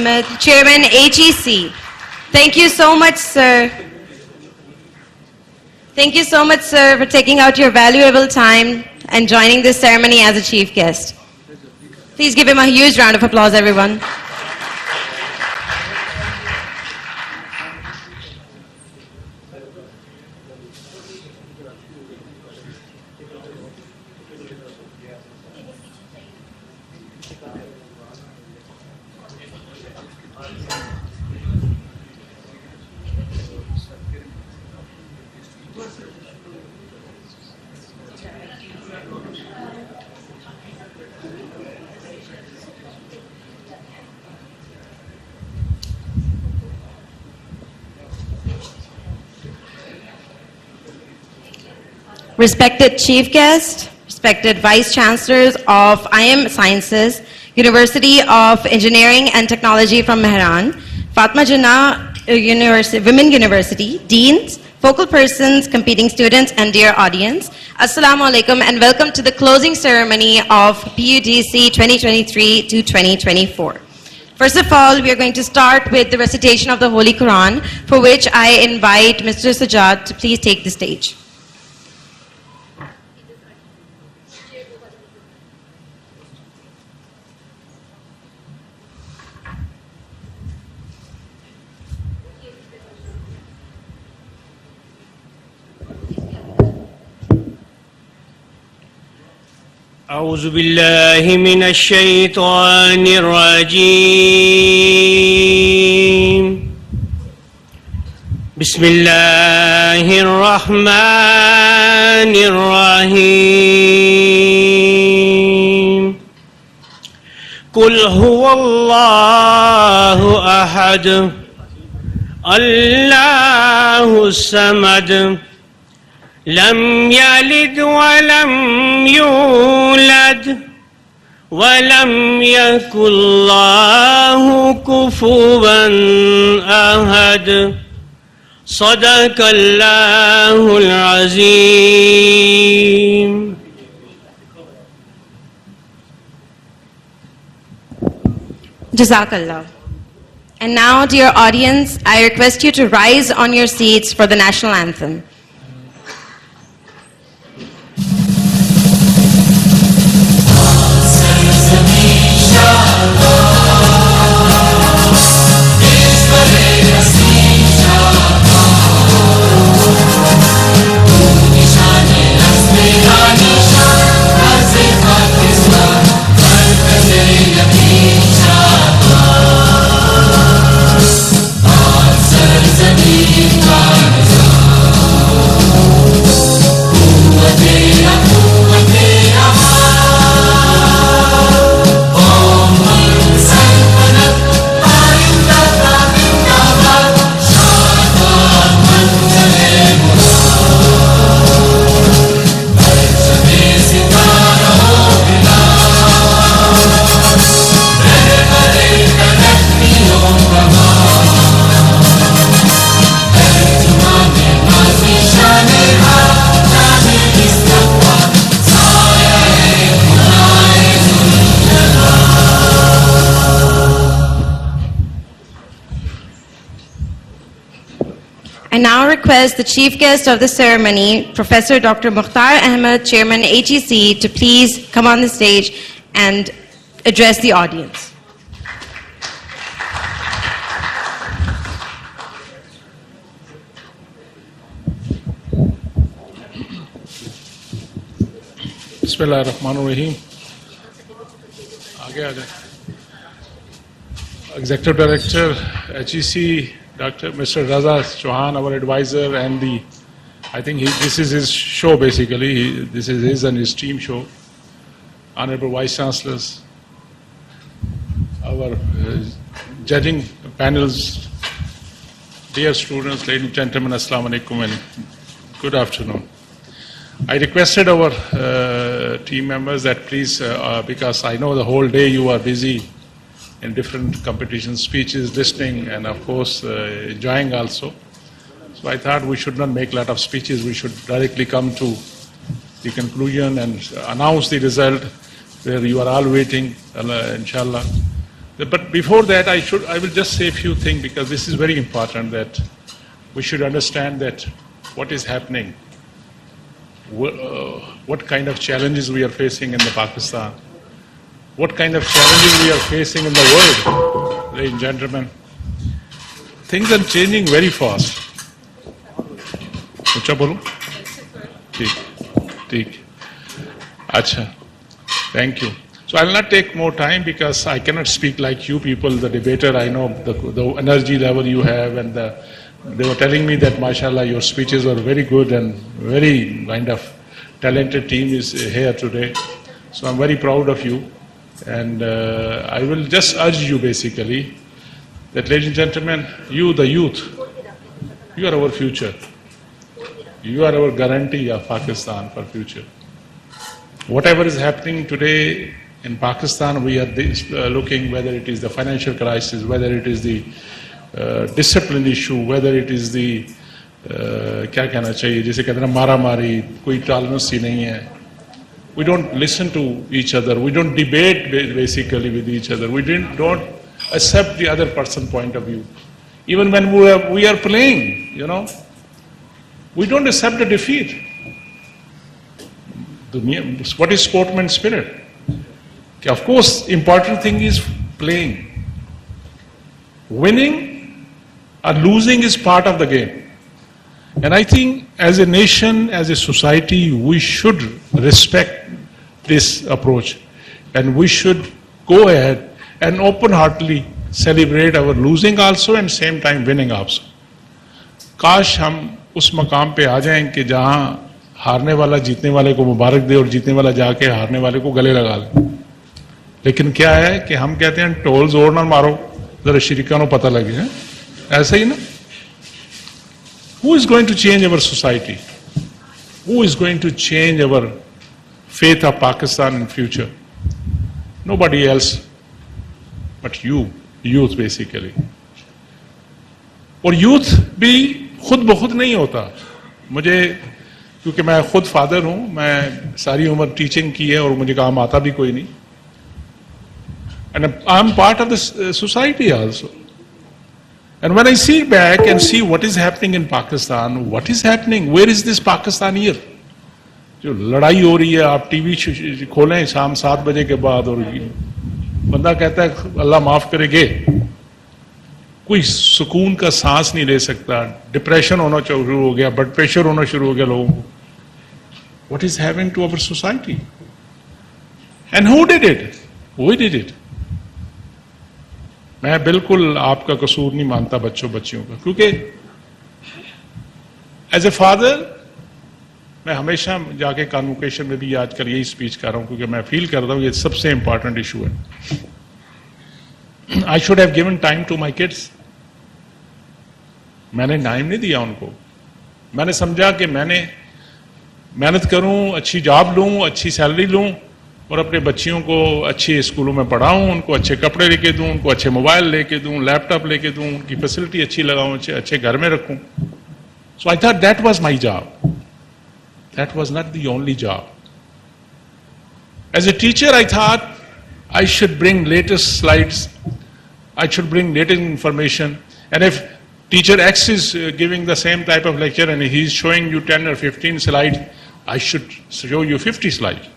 Ahmed, Chairman HEC. Thank you so much, sir. Thank you so much, sir, for taking out your valuable time and joining this ceremony as a chief guest. Please give him a huge round of applause, everyone. Respected Chief Guest, respected Vice Chancellors of IM Sciences, University of Engineering and Technology from Mehran, Fatma Jinnah Women University, Deans, focal persons, competing students, and dear audience, Assalamu alaikum and welcome to the closing ceremony of PUDC 2023 to 2024. First of all, we are going to start with the recitation of the Holy Quran, for which I invite Mr. Sajjad to please take the stage. أعوذ بالله من الشيطان الرجيم بسم الله الرحمن الرحيم قل هو الله أحد الله الصمد لم يلد ولم يولد ولم يكن له كفوا أحد صدق الله العظيم. Jazakallah. And now, dear audience, I request you to rise on your seats for the national anthem. I now request the chief guest of the ceremony, Professor Dr. Mukhtar Ahmed, Chairman HEC, to please come on the stage and address the audience. Bismillahirrahmanirrahim. Executive Director, HEC, Dr. Mr. Raza Chauhan, our advisor, and I think this is his show basically. This is his and his team show. Honorable Vice Chancellors, our judging panels, dear students, ladies and gentlemen, Assalamu alaikum and good afternoon. I requested our team members that please, because I know the whole day you are busy in different competitions, speeches, listening, and of course enjoying also. So I thought we should not make a lot of speeches. We should directly come to the conclusion and announce the result where you are all waiting, inshallah. But before that, I will just say a few things because this is very important that we should understand that what is happening, what kind of challenges we are facing in the Pakistan, what kind of challenges we are facing in the world, ladies and gentlemen. Things are changing very fast. ऊंचा बोलो? ठीक. अच्छा. Thank you. So I will not take more time because I cannot speak like you people, the debater. I know the energy level you have, and they were telling me that, mashallah, your speeches were very good and very kind of talented team is here today. So I'm very proud of you, and I will just urge you basically that, ladies and gentlemen, you, the youth, you are our future. You are our guarantee of Pakistan for future. Whatever is happening today in Pakistan, we are looking, whether it is the financial crisis, whether it is the discipline issue, whether it is the क्या कहना चाहिए, जैसे कहते हैं मारा मारी, कोई tolerance ही नहीं है. We don't listen to each other. We don't debate basically with each other. We don't accept the other person's point of view. Even when we are playing, you know, we don't accept the defeat. What is sportsman spirit? Okay, of course, important thing is playing. Winning or losing is part of the game. And I think as a nation, as a society, we should respect this approach. And we should go ahead and open-heartedly celebrate our losing also and same time winning also. काश हम उस मकाम पे आ जाएं कि जहां हारने वाला जीतने वाले को मुबारक दे और जीतने वाला जाके हारने वाले को गले लगा ले. लेकिन क्या है कि हम कहते हैं टोल जोर ना मारो, जरा शरीका को पता लगे. है ऐसा ही ना. Who is going to change our society? Who is going to change our faith of Pakistan in future? Nobody else but you, youth basically. और youth भी खुद ब खुद नहीं होता. मुझे, क्योंकि मैं खुद फादर हूं, मैं सारी उम्र टीचिंग की है और मुझे काम आता भी कोई नहीं. And I am part of the society also. And when I see back and see what is happening in Pakistan, what is happening, where is this Pakistan here? जो लड़ाई हो रही है, आप टीवी खोलें शाम 7 बजे के बाद और बंदा कहता है अल्लाह माफ करेगे, कोई सुकून का सांस नहीं ले सकता. डिप्रेशन होना शुरू हो गया, ब्लड प्रेशर होना शुरू हो गया लोगों को. What is happening to our society? And who did it? We did it. मैं बिल्कुल आपका कसूर नहीं मानता बच्चियों का, क्योंकि एज ए फादर मैं हमेशा जाके कॉन्वोकेशन में भी आजकल यही स्पीच कर रहा हूं, क्योंकि मैं फील करता हूं ये सबसे इंपॉर्टेंट इशू है. I should have given time to my kids. मैंने टाइम नहीं दिया उनको. मैंने समझा कि मैंने मेहनत करूं, अच्छी जॉब लूं, अच्छी सैलरी लूं और अपने बच्चियों को अच्छे स्कूलों में पढ़ाऊं, उनको अच्छे कपड़े लेके दूं, उनको अच्छे मोबाइल लेके दूं, लैपटॉप लेके दूं, उनकी फैसिलिटी अच्छी लगाऊं, अच्छे घर में रखूं. So I thought that was my job. That was not the only job. As a teacher I thought I should bring latest slides, I should bring latest information, and if teacher X is giving the same type of lecture and he's showing you 10 or 15 slides, I should show you 50 slides.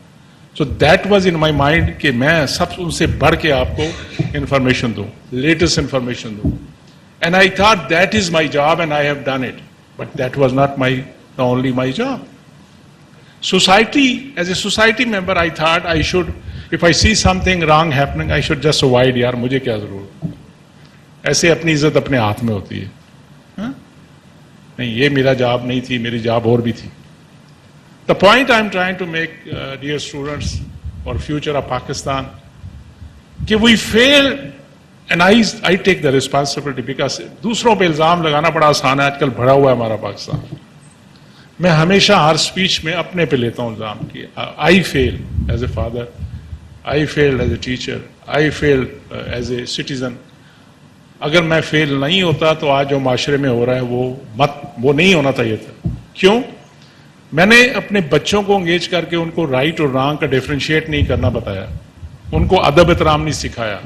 So that was in my mind कि मैं सब उनसे बढ़ के आपको information दूं, latest information दूं. And I thought that is my job and I have done it. But that was not only my job. Society, as a society member, I thought I should, if I see something wrong happening, I should just avoid. यार मुझे क्या जरूरत. ऐसे अपनी इज्जत अपने हाथ में होती है. हाँ? नहीं, ये मेरा जॉब नहीं थी, मेरी जॉब और भी थी. The point I'm trying to make, dear students, for future of Pakistan, कि we fail, and I take the responsibility because दूसरों पे इल्जाम लगाना बड़ा आसान है. आजकल भरा हुआ है हमारा पाकिस्तान. मैं हमेशा हर स्पीच में अपने पे लेता हूं इल्जाम कि I failed as a father, I failed as a teacher, I failed as a citizen. अगर मैं फेल नहीं होता तो आज जो माशरे में हो रहा है वो नहीं होना चाहिए था. क्यों? मैंने अपने बच्चों को एंगेज करके उनको राइट और रॉन्ग का डिफरेंशिएट नहीं करना बताया, उनको अदब एहतराम नहीं सिखाया,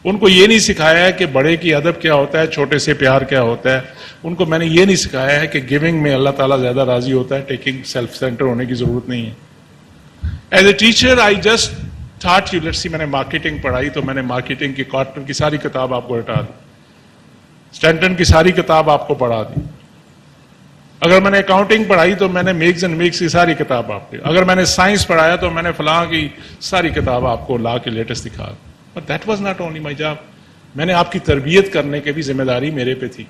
उनको ये नहीं सिखाया है कि बड़े की अदब क्या होता है, छोटे से प्यार क्या होता है। उनको मैंने ये नहीं सिखाया है कि गिविंग में अल्लाह ताला ज्यादा राजी होता है, टेकिंग सेल्फ सेंटर होने की जरूरत नहीं है। As a teacher I just thought you, let's see, मैंने मार्केटिंग पढ़ाई तो मैंने मार्केटिंग की कॉटन की सारी किताब आपको हटा दी, स्टैंटन की सारी किताब आपको पढ़ा दी। अगर मैंने अकाउंटिंग पढ़ाई तो मैंने मेक्स एंड मेक्स की सारी किताब आपको, अगर मैंने साइंस पढ़ाया तो मैंने फलां की सारी किताब आपको ला के लेटेस्ट दिखा दी। But that was not only my job. मैंने आपकी तरबियत करने की भी जिम्मेदारी मेरे पे थी,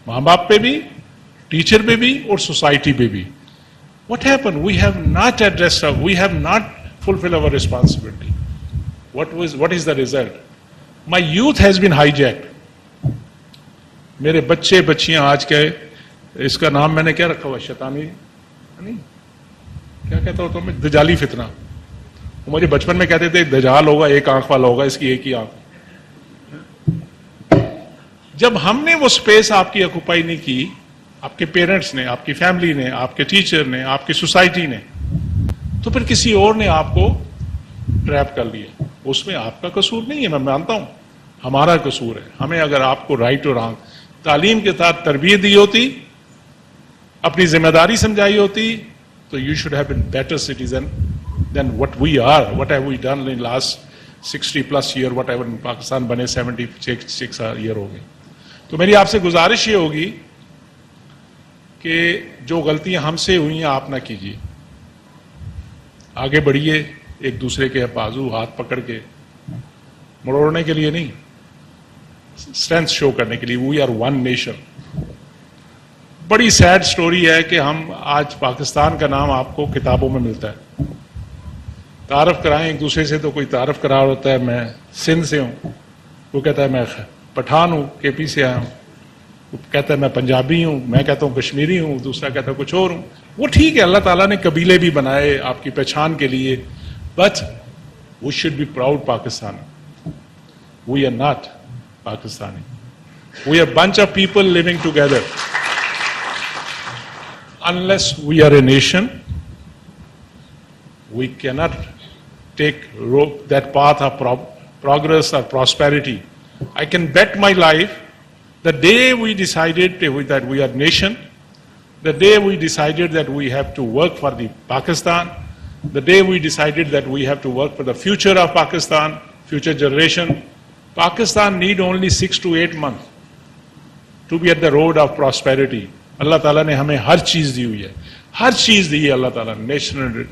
माँ बाप पे भी, टीचर पे भी और सोसाइटी पे भी। What happened? We have not addressed, we have not fulfilled our responsibility. What is the result? My youth has been hijacked. मेरे बच्चे बच्चियां आज के, इसका नाम मैंने क्या रखा हुआ, शैतानी नहीं, क्या कहता हूं तो मैं, दजाली फितना। वो मुझे बचपन में कहते थे दजाल होगा, एक आंख वाला होगा, इसकी एक ही आंख। जब हमने वो स्पेस आपकी ऑक्युपाई नहीं की, आपके पेरेंट्स ने, आपकी फैमिली ने, आपके टीचर ने, आपकी सोसाइटी ने, तो फिर किसी और ने आपको ट्रैप कर लिया। उसमें आपका कसूर नहीं है, मैं मानता हूं, हमारा कसूर है। हमें अगर आपको राइट और रॉन्ग तालीम के साथ तरबियत दी होती, अपनी जिम्मेदारी समझाई होती, तो you should have been better citizen than what we are. What have we done in last 60+ year, whatever. Pakistan बने 76 ईयर हो गए। तो मेरी आपसे गुजारिश ये होगी कि जो गलतियां हमसे हुई हैं आप ना कीजिए, आगे बढ़िए, एक दूसरे के बाजू हाथ पकड़ के, मरोड़ने के लिए नहीं, स्ट्रेंथ शो करने के लिए। We are one nation. बड़ी सैड स्टोरी है कि हम आज पाकिस्तान का नाम आपको किताबों में मिलता है, तारफ कराएं एक दूसरे से तो कोई तारफ करा होता है, मैं सिंध से हूं, वो कहता है मैं पठान हूं, केपी से आया हूं, वो कहता है मैं पंजाबी हूं, मैं कहता हूं कश्मीरी हूं, दूसरा कहता है कुछ और हूं। वो ठीक है, अल्लाह ताला ने कबीले भी बनाए आपकी पहचान के लिए, but we should be proud Pakistani. We are not Pakistani, we are bunch of people living together. Unless we are a nation, we cannot take that path of progress or prosperity. I can bet my life, the day we decided that we are nation, the day we decided that we have to work for the Pakistan, the day we decided that we have to work for the future of Pakistan, future generation, Pakistan need only 6 to 8 months to be at the road of prosperity. Allah Ta'ala ने हमें हर चीज दी हुई है, हर चीज दी है अल्लाह ताला ने। National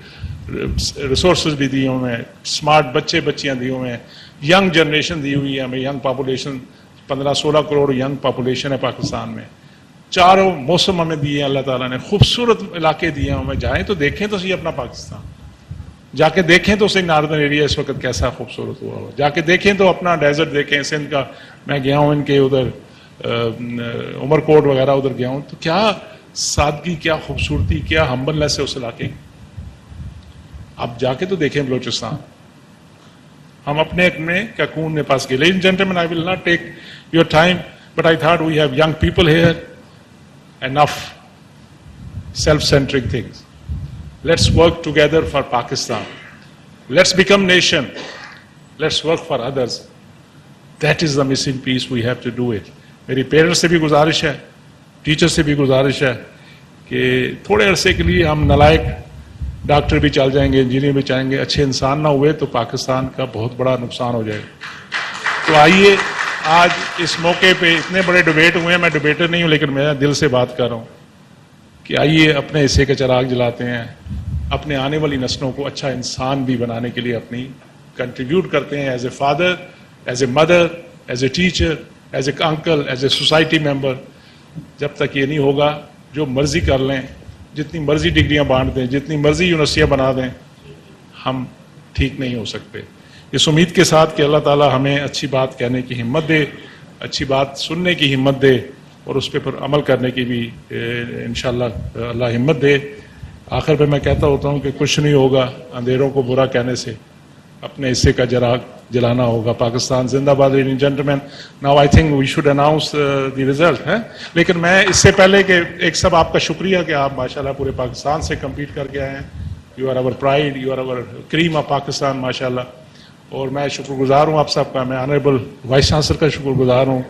resources भी दिए हुए हैं, स्मार्ट बच्चे बच्चियां दिए हुए हैं, यंग जनरेशन दी हुई है हमें, young population 15-16 crore young population है पाकिस्तान में। चारों मौसम हमें दिए अल्लाह ताला ने, खूबसूरत इलाके दिए हमें। जाएं तो देखें तो सही अपना पाकिस्तान, जाके देखें तो सही नॉर्दर्न एरिया इस वक्त कैसा खूबसूरत हुआ हो, जाके देखें तो अपना डेजर्ट देखें, सिंध का। मैं गया हूं इनके उधर उमरकोट वगैरह उधर गया हूं, तो क्या सादगी, क्या खूबसूरती, क्या हम्बलनेस है उस इलाके। आप जाके तो देखें बलोचिस्तान। हम अपने कैकून में पास गए। Ladies and gentleman, I will not take your time, but I thought we have young people here, enough self-centric things. Let's work together for Pakistan. Let's become nation. Let's work for others. That is the missing piece. We have to do it. मेरी parents से भी गुजारिश है, teacher से भी गुजारिश है कि थोड़े अरसे के लिए हम नलायक डॉक्टर भी चल जाएंगे, इंजीनियर भी चाहेंगे, अच्छे इंसान ना हुए तो पाकिस्तान का बहुत बड़ा नुकसान हो जाएगा। तो आइए, आज इस मौके पे इतने बड़े डिबेट हुए हैं, मैं डिबेटर नहीं हूं लेकिन मैं दिल से बात कर रहा हूं कि आइए अपने हिस्से के चिराग जलाते हैं, अपने आने वाली नस्लों को अच्छा इंसान भी बनाने के लिए अपनी कंट्रीब्यूट करते हैं, as a father, as a mother, as a teacher, as a uncle, as a society member. जब तक ये नहीं होगा, जो मर्जी कर लें, जितनी मर्जी डिग्रियां बांट दें, जितनी मर्जी यूनिवर्सिटियां बना दें, हम ठीक नहीं हो सकते। इस उम्मीद के साथ कि अल्लाह ताला हमें अच्छी बात कहने की हिम्मत दे, अच्छी बात सुनने की हिम्मत दे और उस पर अमल करने की भी इंशाअल्लाह अल्लाह हिम्मत दे। आखिर पे मैं कहता होता हूँ कि कुछ नहीं होगा अंधेरों को बुरा कहने से, अपने हिस्से का चिराग जलाना होगा। पाकिस्तान जिंदाबाद। Ladies and gentleman, now I think we should announce the result है। लेकिन मैं इससे पहले कि एक सब आपका शुक्रिया कि आप माशाल्लाह पूरे पाकिस्तान से कम्पीट करके आए हैं। You are our pride, you are our cream of Pakistan माशाल्लाह। और मैं शुक्रगुजार हूँ आप सबका। मैं ऑनरेबल वाइस चांसलर का शुक्रगुजार हूँ।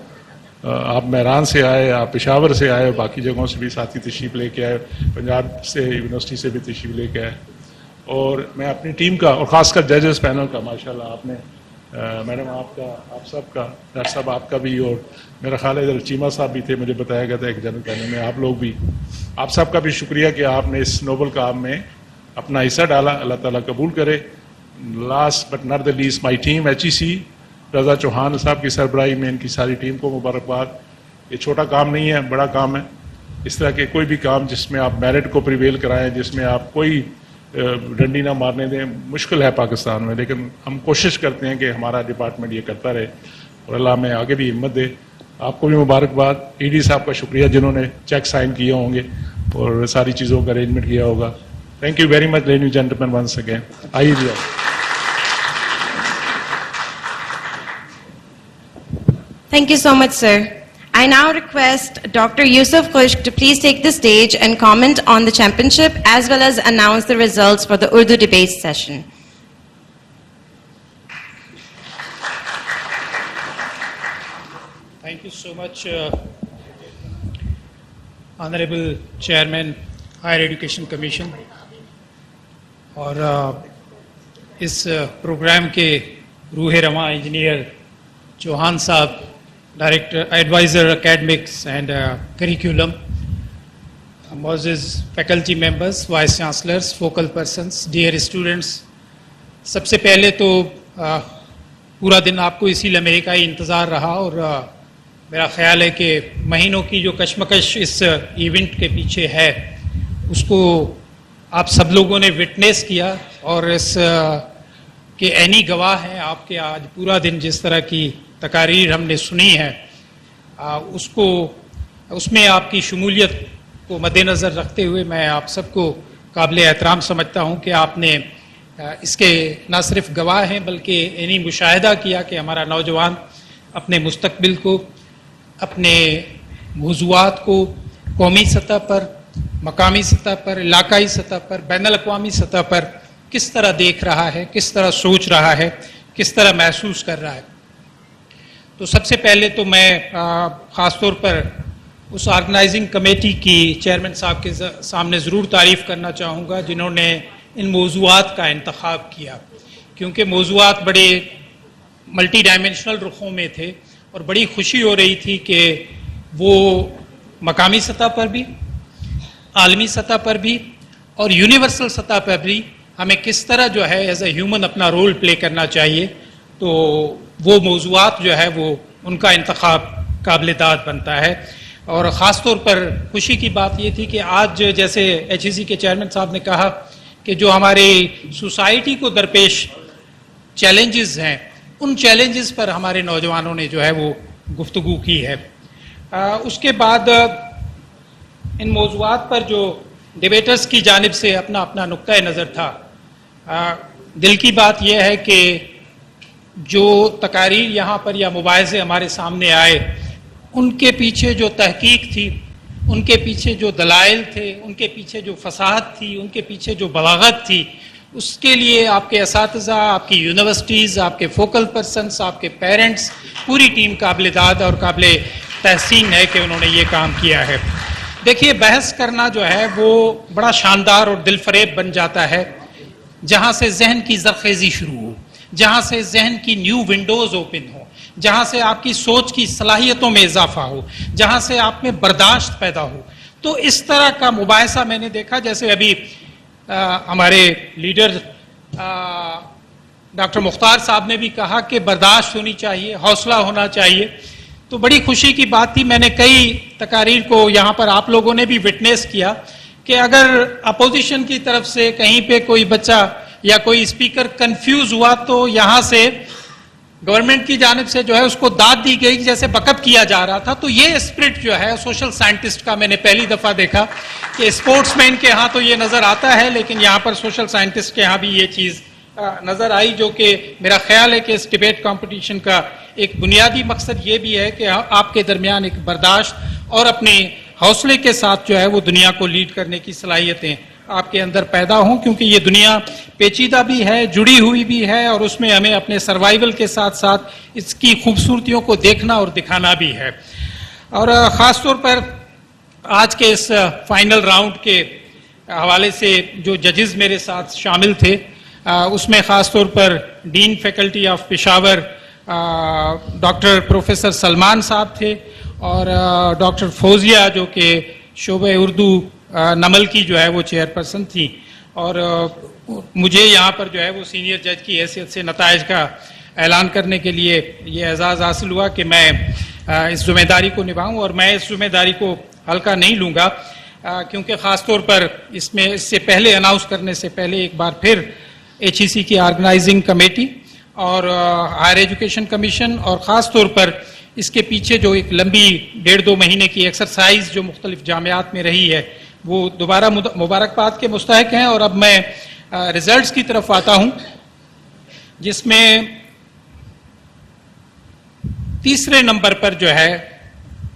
आप मेहरान से आए, आप पेशावर से आए, बाकी जगहों से भी साथी तशरीफ लेके आए, पंजाब से यूनिवर्सिटी से भी तशरीफ लेके आए। और मैं अपनी टीम का और ख़ासकर जजेस पैनल का, माशाल्लाह आपने मैडम आपका, आप सबका, डॉक्टर साहब आपका भी, और मेरा ख्याल है इधर चीमा साहब भी थे, मुझे बताया गया था एक जनरल पैनल में, आप लोग भी, आप सबका भी शुक्रिया कि आपने इस नोबल काम में अपना हिस्सा डाला। अल्लाह ताला कबूल करे। Last but not the least my team HEC, रज़ा चौहान साहब की सरबराही में इनकी सारी टीम को मुबारकबाद। ये छोटा काम नहीं है, बड़ा काम है। इस तरह के कोई भी काम जिसमें आप मेरिट को प्रिवेल कराएं, जिसमें आप कोई डंडी ना मारने दें, मुश्किल है पाकिस्तान में, लेकिन हम कोशिश करते हैं कि हमारा डिपार्टमेंट ये करता रहे और अल्लाह हमें आगे भी हिम्मत दे। आपको भी मुबारकबाद। ED साहब का शुक्रिया जिन्होंने चेक साइन किए होंगे और सारी चीज़ों का अरेंजमेंट किया होगा। Thank you very much ladies and gentleman once again. आइए जी। Thank you so much, sir. I now request Dr. Yusuf Khushk to please take the stage and comment on the championship as well as announce the results for the Urdu debate session. Thank you so much, Honorable Chairman, Higher Education Commission. और इस programme के रूह रवां engineer Chauhan साहब, director adviser academics and curriculum, मोअज़्ज़िज़ faculty members, vice chancellors, focal persons, dear students, सबसे पहले तो पूरा दिन आपको इसी लम्हे का ही इंतज़ार रहा और मेरा ख्याल है कि महीनों की जो कश्मकश इस इवेंट के पीछे है उसको आप सब लोगों ने विटनेस किया और इस के ऐनी गवाह हैं आपके। आज पूरा दिन जिस तरह की तकारीर हमने सुनी है उसमें आपकी शमूलियत को मद्देनज़र रखते हुए मैं आप सबको काबिल एहतराम समझता हूँ कि आपने इसके न सिर्फ गवाह हैं बल्कि यानी मुशाहिदा किया कि हमारा नौजवान अपने मुस्तकबिल को, अपने मौज़ूआत को कौमी सतह पर, मकामी सतह पर, इलाकाई सतह पर, बैनुल-अक़वामी सतह पर किस तरह देख रहा है, किस तरह सोच रहा है, किस तरह महसूस कर रहा है। तो सबसे पहले तो मैं ख़ास तौर पर उस ऑर्गेनाइजिंग कमेटी की चेयरमैन साहब के सामने ज़रूर तारीफ़ करना चाहूँगा जिन्होंने इन मौज़ूआत का इंतखाब किया, क्योंकि मौज़ूआत बड़े मल्टी डायमेंशनल रुखों में थे और बड़ी खुशी हो रही थी कि वो मकामी सतह पर भी, आलमी सतह पर भी और यूनिवर्सल सतह पर भी हमें किस तरह जो है एज ए ह्यूमन अपना रोल प्ले करना चाहिए। तो वो मौज़ूआत जो है वो उनका इंतखाब काबिल-ए-दाद बनता है। और ख़ास तौर पर खुशी की बात ये थी कि आज जैसे HEC के चेयरमैन साहब ने कहा कि जो हमारे सोसाइटी को दरपेश चैलेंजेस हैं उन चैलेंजेस पर हमारे नौजवानों ने जो है वो गुफ्तगू की है। उसके बाद इन मौज़ूआत पर जो डिबेटर्स की जानिब से अपना अपना नुक्ता नज़र था, दिल की बात यह है कि जो तकारीर यहाँ पर या मुबाहिज़े हमारे सामने आए उनके पीछे जो तहकीक थी, उनके पीछे जो दलाइल थे, उनके पीछे जो फसाहत थी, उनके पीछे जो बलागत थी, उसके लिए आपके असातिज़ा, आपकी यूनिवर्सिटीज़, आपके फोकल पर्सन्स, आपके पेरेंट्स, पूरी टीम काबिल-ए-दाद और काबिल तहसीन है कि उन्होंने ये काम किया है। देखिए, बहस करना जो है वो बड़ा शानदार और दिलफरेब बन जाता है जहाँ से जहन की ज़रखेज़ी शुरू हो, जहाँ से जहन की न्यू विंडोज़ ओपन हो, जहाँ से आपकी सोच की सलाहियतों में इजाफा हो, जहाँ से आप में बर्दाश्त पैदा हो। तो इस तरह का मुबाहिसा मैंने देखा। जैसे अभी हमारे लीडर डॉक्टर मुख्तार साहब ने भी कहा कि बर्दाश्त होनी चाहिए, हौसला होना चाहिए। तो बड़ी खुशी की बात थी, मैंने कई तकारीर को यहाँ पर आप लोगों ने भी विटनेस किया कि अगर अपोजिशन की तरफ से कहीं पे कोई बच्चा या कोई स्पीकर कंफ्यूज हुआ तो यहाँ से गवर्नमेंट की जानिब से जो है उसको दाद दी गई, जैसे बकअप किया जा रहा था। तो ये स्पिरिट जो है सोशल साइंटिस्ट का मैंने पहली दफ़ा देखा कि स्पोर्ट्समैन के यहाँ तो ये नज़र आता है, लेकिन यहाँ पर सोशल साइंटिस्ट के यहाँ भी ये चीज़ नज़र आई, जो कि मेरा ख्याल है कि इस डिबेट कंपटीशन का एक बुनियादी मकसद ये भी है कि आपके दरमियान एक बर्दाश्त और अपने हौसले के साथ जो है वो दुनिया को लीड करने की सलाहियतें आपके अंदर पैदा हों, क्योंकि ये दुनिया पेचीदा भी है, जुड़ी हुई भी है, और उसमें हमें अपने सर्वाइवल के साथ साथ इसकी खूबसूरतियों को देखना और दिखाना भी है। और ख़ास तौर पर आज के इस फाइनल राउंड के हवाले से जो जजेस मेरे साथ शामिल थे, उसमें ख़ास तौर पर dean faculty of Peshawar doctor professor Salman साहब थे, और डॉक्टर फौजिया जो कि शोबे उर्दू नमल की जो है वो चेयरपर्सन थी, और मुझे यहाँ पर जो है वो सीनियर जज की हैसियत से नताइज का ऐलान करने के लिए ये एजाज़ हासिल हुआ कि मैं इस जिम्मेदारी को निभाऊं, और मैं इस जिम्मेदारी को हल्का नहीं लूँगा, क्योंकि ख़ास तौर पर इससे पहले अनाउंस करने से पहले एक बार फिर HEC की ऑर्गेनाइजिंग कमेटी और हायर एजुकेशन कमीशन, और ख़ास तौर पर इसके पीछे जो एक लंबी 1.5-2 महीने की एक्सरसाइज जो मुख्तलिफ जामियात में रही है, वो दोबारा मुबारकबाद के मुस्तहक हैं। और अब मैं रिजल्ट्स की तरफ आता हूं, जिसमें तीसरे नंबर पर जो है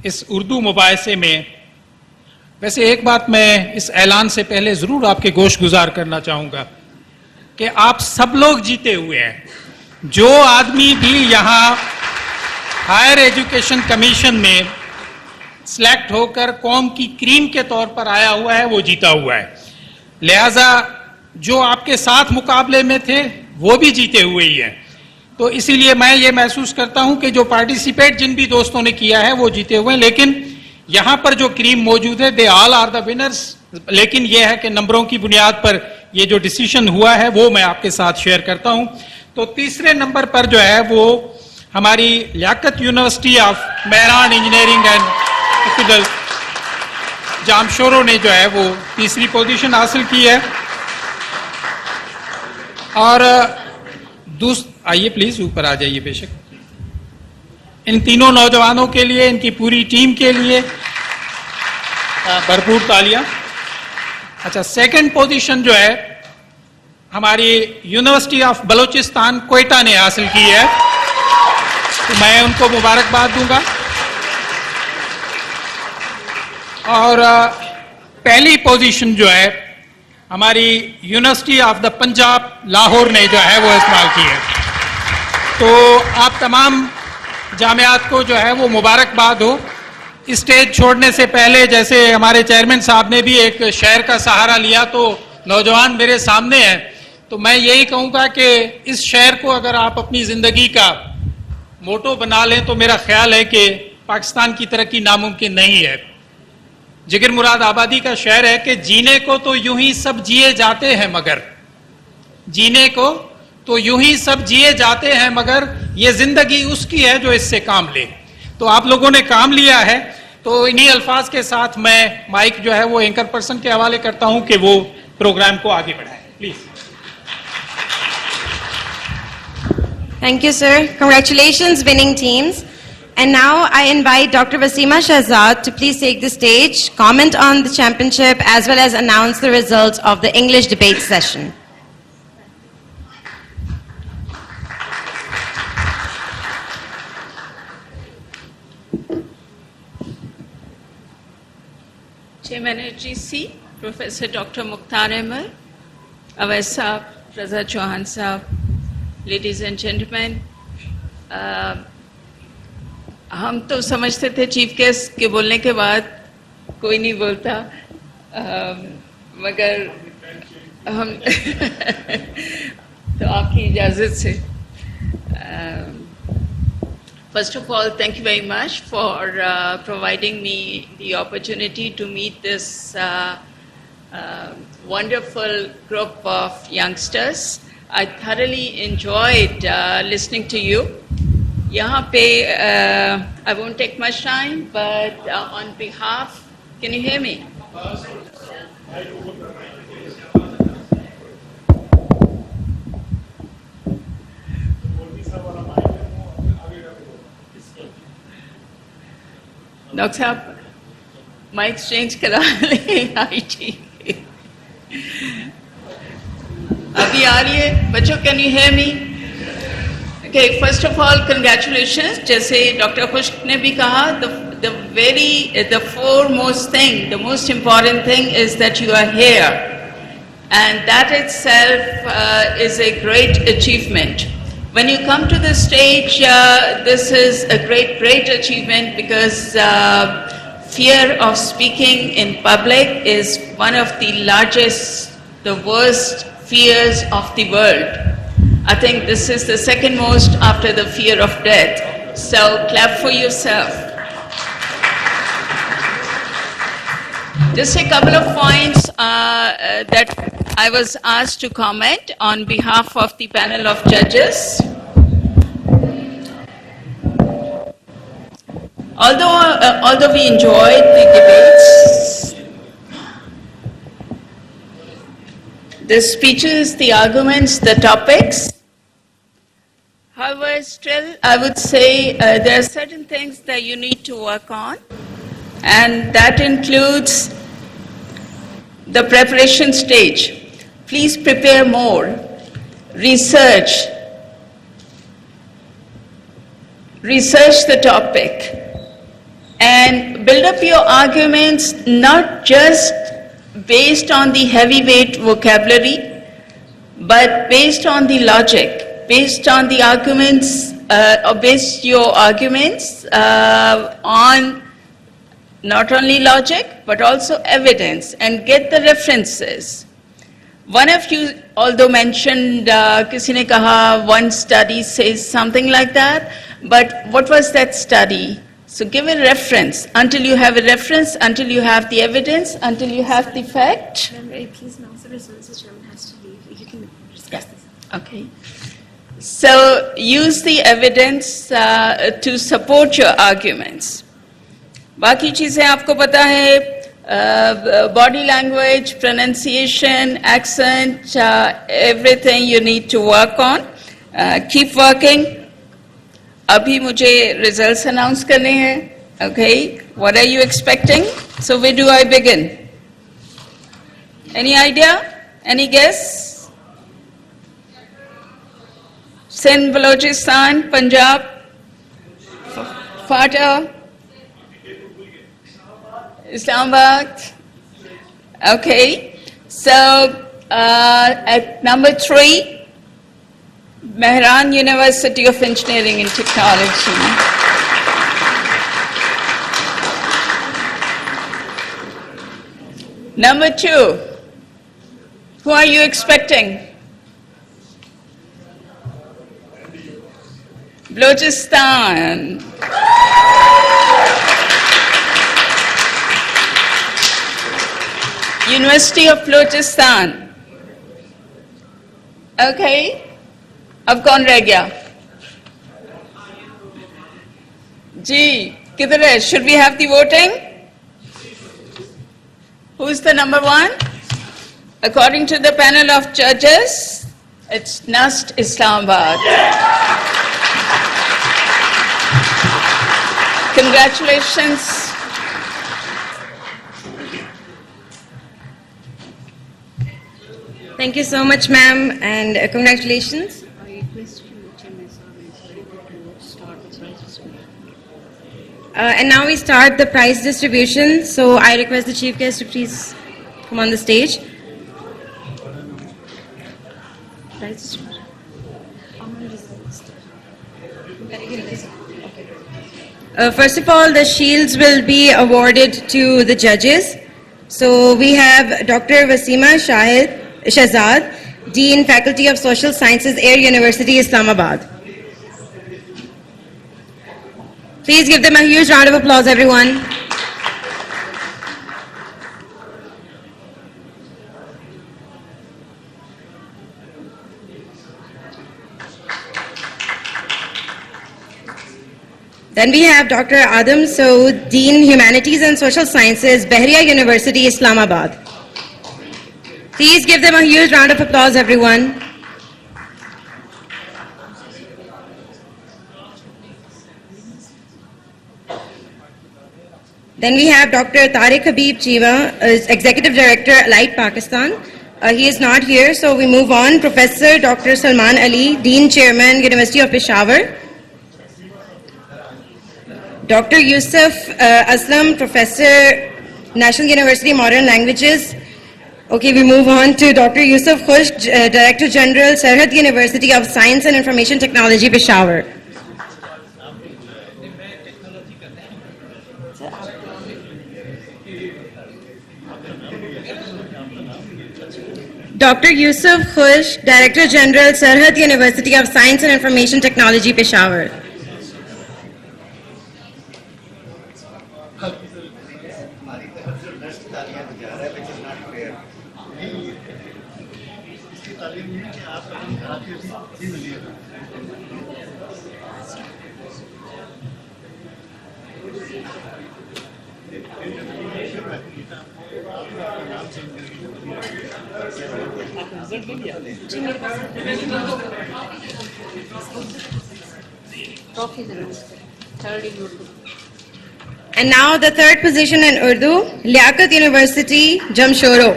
इस उर्दू मुबाहिसे में, वैसे एक बात मैं इस ऐलान से पहले ज़रूर आपके गोश गुजार करना चाहूँगा कि आप सब लोग जीते हुए हैं। जो आदमी भी यहाँ हायर एजुकेशन कमीशन में सिलेक्ट होकर कौम की क्रीम के तौर पर आया हुआ है, वो जीता हुआ है। लिहाजा जो आपके साथ मुकाबले में थे वो भी जीते हुए ही हैं। तो इसीलिए मैं ये महसूस करता हूं कि जो पार्टिसिपेट जिन भी दोस्तों ने किया है वो जीते हुए हैं, लेकिन यहाँ पर जो क्रीम मौजूद है, they all are the winners. लेकिन यह है कि नंबरों की बुनियाद पर ये जो डिसीजन हुआ है वो मैं आपके साथ शेयर करता हूं। तो तीसरे नंबर पर जो है वो हमारी Liaquat university of Mehran engineering and technical जामशोरों ने जो है वो तीसरी पोजीशन हासिल की है। और आइए प्लीज ऊपर आ जाइए बेशक। इन तीनों नौजवानों के लिए, इनकी पूरी टीम के लिए भरपूर तालियां। अच्छा, सेकंड पोजीशन जो है हमारी यूनिवर्सिटी ऑफ बलूचिस्तान क्वेटा ने हासिल की है, तो मैं उनको मुबारकबाद दूंगा। और पहली पोजीशन जो है हमारी university of the Punjab Lahore ने जो है वो इस्तेमाल की है। तो आप तमाम जामियात को जो है वो मुबारकबाद हो। स्टेज छोड़ने से पहले, जैसे हमारे चेयरमैन साहब ने भी एक शेर का सहारा लिया, तो नौजवान मेरे सामने हैं, तो मैं यही कहूँगा कि इस शेर को अगर आप अपनी ज़िंदगी का मोटो बना लें तो मेरा ख्याल है कि पाकिस्तान की तरक्की नामुमकिन नहीं है। जिगर मुराद आबादी का शेर है कि जीने को तो यूं ही सब जिए जाते हैं मगर, जीने को तो यूं ही सब जिए जाते हैं मगर ये जिंदगी उसकी है जो इससे काम ले। तो आप लोगों ने काम लिया है, तो इन्हीं अल्फाज के साथ मैं माइक जो है वो एंकर पर्सन के हवाले करता हूं कि वो प्रोग्राम को आगे बढ़ाएं, please. Thank you, sir. Congratulations, winning teams. And now I invite Dr. Wasima Shahzad to please take the stage, comment on the championship, as well as announce the results of the English debate session. Chairman HGC, Professor Dr. Mukhtar Ahmed, Awais Saab, Raza Chauhan Saab, ladies and gentlemen, हम तो समझते थे chief guest के बोलने के बाद कोई नहीं बोलता, मगर हम तो आपकी इजाज़त से first of all, thank you very much for providing me the opportunity to meet this wonderful group of youngsters. I thoroughly enjoyed listening to you. यहाँ पे I won't take much time, but on behalf, can you hear me? Doctor साहब mic change करा लें, आई ठीक है, अभी आ रही है बच्चों, can you hear me? Okay, first of all congratulations. जैसे डॉक्टर खुश्क ने भी कहा, the foremost thing, the most important thing is that you are here and that itself is a great achievement. When you come to the stage, this is a great achievement because fear of speaking in public is one of the largest, the worst fears of the world. I think this is the second most after the fear of death. So clap for yourself. Just a couple of points that I was asked to comment on behalf of the panel of judges. Although we enjoyed the debates, the speeches, the arguments, the topics, however, still I would say there are certain things that you need to work on, and that includes the preparation stage. Please prepare more, research the topic, and build up your arguments not just based on the heavyweight vocabulary, but based on the logic, based on the arguments, or base your arguments on not only logic, but also evidence, and get the references. One of you, although mentioned, किसी ने कहा one study says something like that, but what was that study? So give a reference. Until you have a reference, until you have the evidence, until you have the fact. Please announce the results. The chairman has to leave. You can discuss this. Okay. So use the evidence to support your arguments. बाकी चीजें आपको पता है, body language, pronunciation, accent, everything you need to work on. Keep working. अभी मुझे results announce करने हैं. Okay, what are you expecting? So where do I begin? Any idea? Any guess? Sindh, Balochistan, Punjab, FATA, Islamabad. Okay, so at number 3, Mehran University of Engineering and Technology. Number 2, who are you expecting? Balochistan. University of Balochistan. Okay. अब कौन रह गया? जी, किधर है? Should we have the voting? Who is the number 1? According to the panel of judges, it's NUST Islamabad. Congratulations. Thank you so much, ma'am, and congratulations. I request you, Chairman to start the prize distribution. And now we start the prize distribution. So I request the chief guest to please come on the stage. Prize distribution. How many results? First of all, the shields will be awarded to the judges. So we have Dr. Wasima Shahzad, Dean, Faculty of Social Sciences, Air University, Islamabad. Please give them a huge round of applause, everyone. Then we have Dr. Adam Sood, Dean, Humanities and Social Sciences, Bahria University, Islamabad. Please give them a huge round of applause, everyone. Then we have Dr. Tariq Habib Chiva, Executive Director, Allied Pakistan. He is not here, so we move on. Professor Dr. Salman Ali, Dean Chairman, University of Peshawar. Dr. Yusuf Aslam, Professor, National University Modern Languages, Okay, we move on to Dr. Yusuf Khush, Director General, Sarhad University of Science and Information Technology, Peshawar. Dr. Yusuf Khush, Director General, Sarhad University of Science and Information Technology, Peshawar. Trophies announced. Third in Urdu. And now the third position in Urdu, Liaquat University, Jamshoro.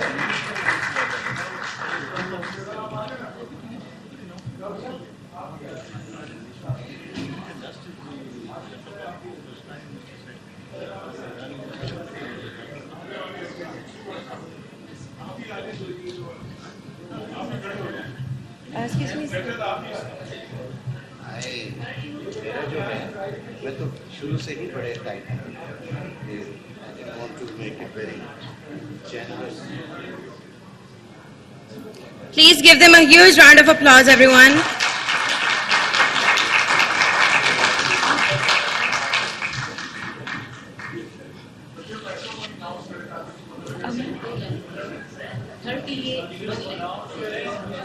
Excuse me. मेरा जो है मैं तो शुरू से ही बड़े tight है I want to make it very generous. Please give them a huge round of applause, everyone.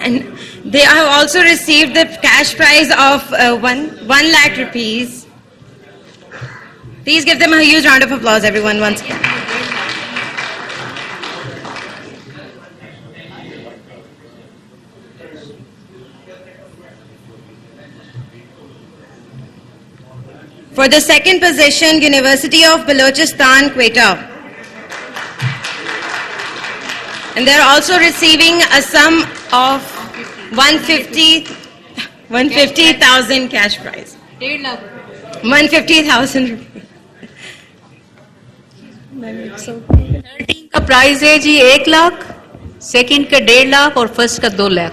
And they have also received the cash prize of 1 lakh rupees. Please give them a huge round of applause, everyone, once again. For the second position, University of Balochistan, Quetta. And they're also receiving a sum of 150,000 cash prize. 1.5 lakh. 150,000 rupees. Third team का prize है जी 1 lakh, second का 1.5 लाख और first का 2 lakh.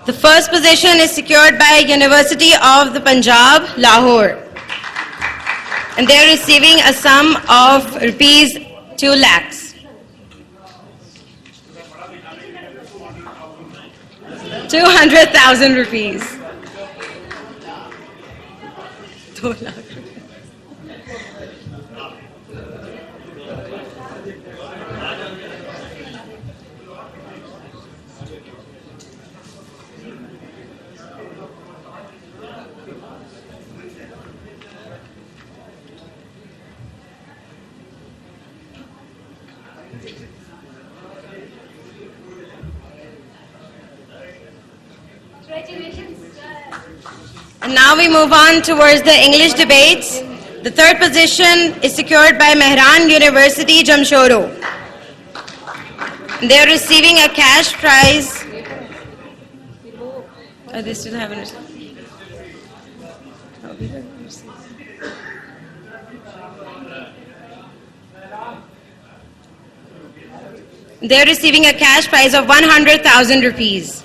The first position is secured by University of the Punjab, Lahore. And they're receiving a sum of rupees 2 lakhs. 200,000 rupees. 2 lakh. And now we move on towards the English debates. The third position is secured by Mehran University, Jamshoro. They are receiving a cash prize. Oh, they still haven't received. They are receiving a cash prize of 100,000 rupees.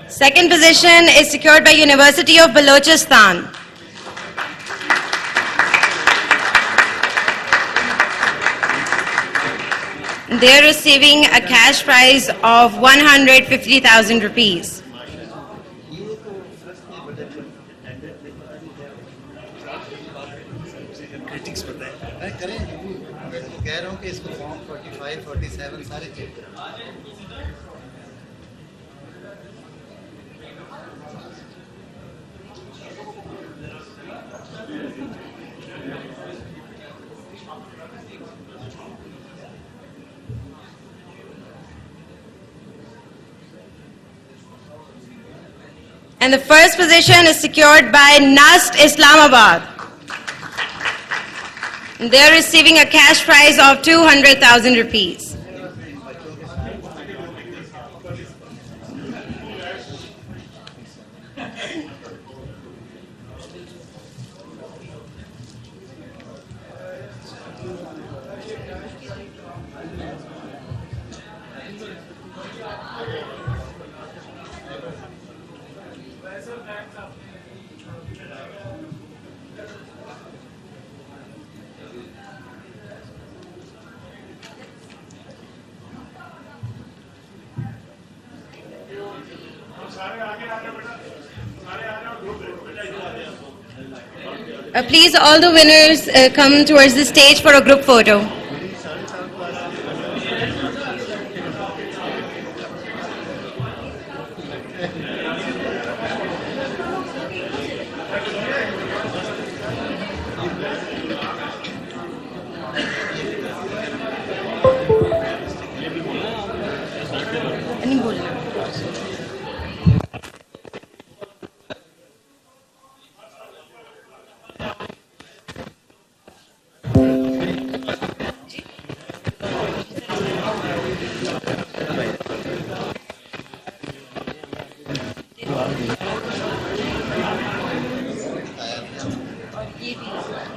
Second position is secured by University of Balochistan. They are receiving a cash prize of 150,000 rupees. 45, 47 सारे check करो. And the first position is secured by Nast Islamabad. They're receiving a cash prize of 200,000 rupees. Please, all the winners come towards the stage for a group photo. नहीं बोलना.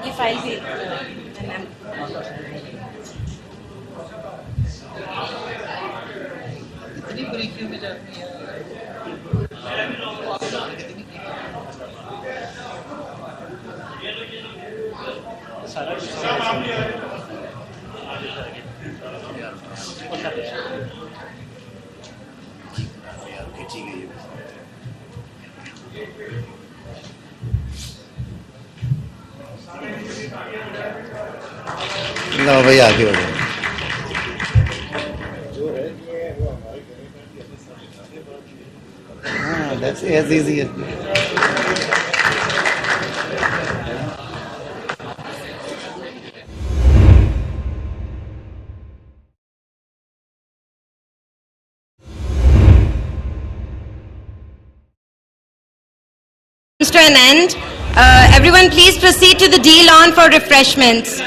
ये file भी इतनी बारीकी में जाती है. खींची गई है. लो भाई आगे हो जाओ. हाँ, that's as easy as. to an end. Everyone please proceed to the D lawn for refreshments.